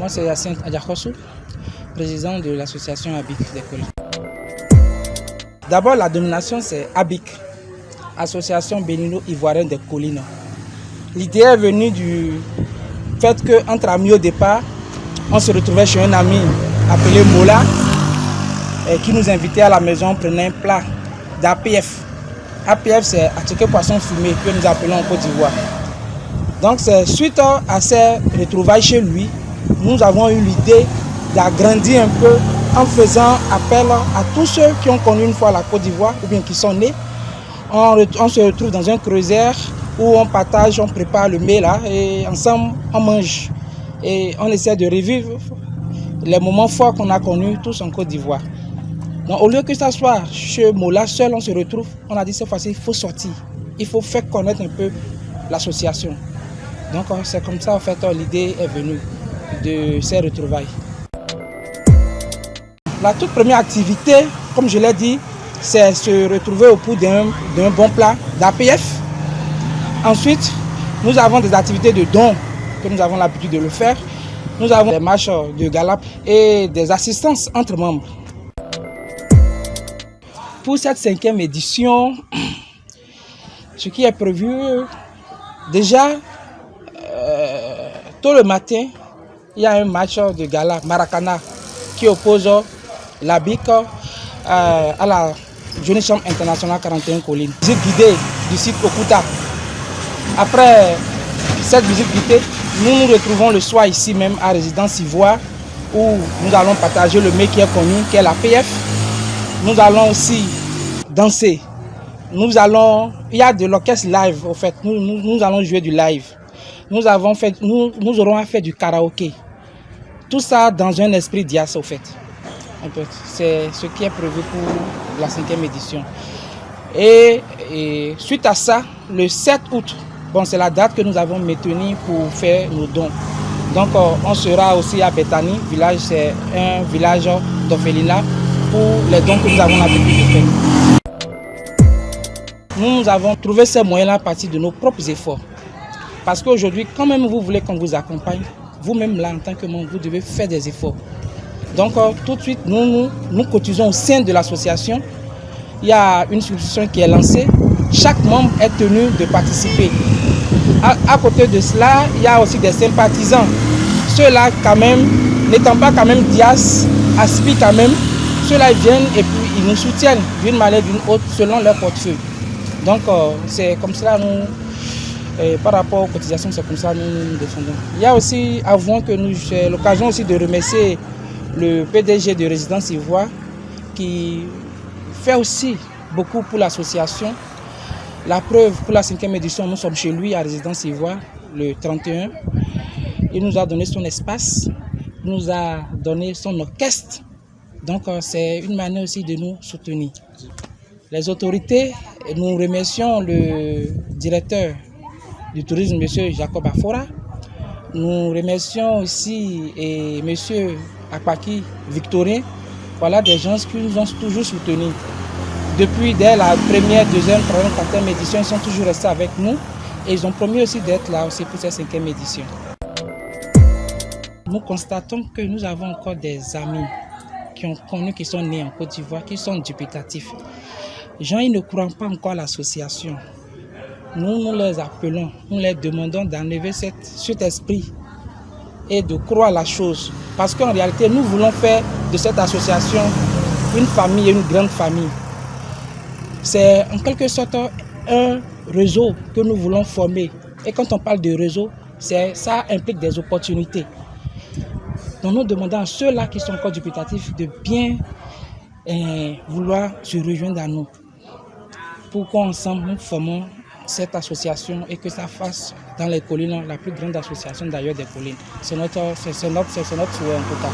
Moi, c'est Yacine Adjakosu, président de l'association ABIC des collines. D'abord, la domination, c'est ABIC, Association Bénino-Ivoirienne des collines. L'idée est venue du fait qu'entre amis au départ, on se retrouvait chez un ami appelé Mola, qui nous invitait à la maison, on prenait un plat d'APF. APF, c'est Attiqué Poisson Fumé, que nous appelons en Côte d'Ivoire. Donc, c'est suite à ces retrouvailles chez lui, nous avons eu l'idée d'agrandir un peu en faisant appel à tous ceux qui ont connu une fois la Côte d'Ivoire ou bien qui sont nés. On se retrouve dans un creuset où on partage, on prépare le mets là et ensemble on mange. Et on essaie de revivre les moments forts qu'on a connus tous en Côte d'Ivoire. Donc au lieu que ça soit chez Mola seul, on se retrouve, on a dit cette fois-ci il faut sortir. Il faut faire connaître un peu l'association. Donc c'est comme ça en fait l'idée est venue de ces retrouvailles. La toute première activité, comme je l'ai dit, c'est se retrouver au bout d'un bon plat d'APF. Ensuite, nous avons des activités de dons, que nous avons l'habitude de le faire. Nous avons des marches de gala et des assistances entre membres. Pour cette 5e édition, ce qui est prévu, déjà, tôt le matin, il y a un match de gala Maracana qui oppose l'ABIC à la Journée Chambre Internationale 41 Collines. Visite guidée du site Okuta. Après cette visite guidée, nous nous retrouvons le soir ici même à Résidence Ivoire où nous allons partager le mets qui est connu, qui est la PF. Nous allons aussi danser. Il y a de l'orchestre live au fait. Nous allons jouer du live. Nous aurons à faire du karaoké. Tout ça dans un esprit d'IAS au fait. C'est ce qui est prévu pour la 5e édition. Et suite à ça, le 7 août, c'est la date que nous avons maintenue pour faire nos dons. Donc on sera aussi à Bethany, village, c'est un village d'orphelinat pour les dons que nous avons l'habitude de faire. Nous avons trouvé ces moyens-là à partir de nos propres efforts. Parce qu'aujourd'hui, quand même vous voulez qu'on vous accompagne, vous-même là en tant que membre, vous devez faire des efforts. Donc tout de suite, nous cotisons au sein de l'association. Il y a une souscription qui est lancée. Chaque membre est tenu de participer. À côté de cela, il y a aussi des sympathisants. Ceux-là, quand même, n'étant pas quand même d'IAS, aspirent quand même. Ceux-là viennent et puis ils nous soutiennent d'une manière ou d'une autre selon leur portefeuille. Donc c'est comme cela par rapport aux cotisations, c'est comme ça nous défendons. Il y a aussi, avant que j'ai l'occasion aussi de remercier le PDG de Résidence Ivoire qui fait aussi beaucoup pour l'association. La preuve, pour la 5e édition, nous sommes chez lui à Résidence Ivoire, le 31. Il nous a donné son espace, il nous a donné son orchestre. Donc c'est une manière aussi de nous soutenir. Les autorités, nous remercions le directeur du tourisme, M. Jacob Afora. Nous remercions aussi M. Akpaki Victorien. Voilà des gens qui nous ont toujours soutenus. Dès la première, deuxième, troisième, quatrième édition, ils sont toujours restés avec nous. Et ils ont promis aussi d'être là aussi pour cette 5e édition. Nous constatons que nous avons encore des amis qui ont connu, qui sont nés en Côte d'Ivoire, qui sont dubitatifs. Les gens, ils ne croient pas encore à l'association. Nous les appelons, nous les demandons d'enlever cet esprit et de croire à la chose. Parce qu'en réalité, nous voulons faire de cette association une famille, une grande famille. C'est en quelque sorte un réseau que nous voulons former. Et quand on parle de réseau, ça implique des opportunités. Donc nous demandons à ceux-là qui sont encore dubitatifs de bien vouloir se rejoindre à nous. Pour qu'ensemble nous formons cette association et que ça fasse dans les collines la plus grande association d'ailleurs des collines. C'est notre souhait en tout cas.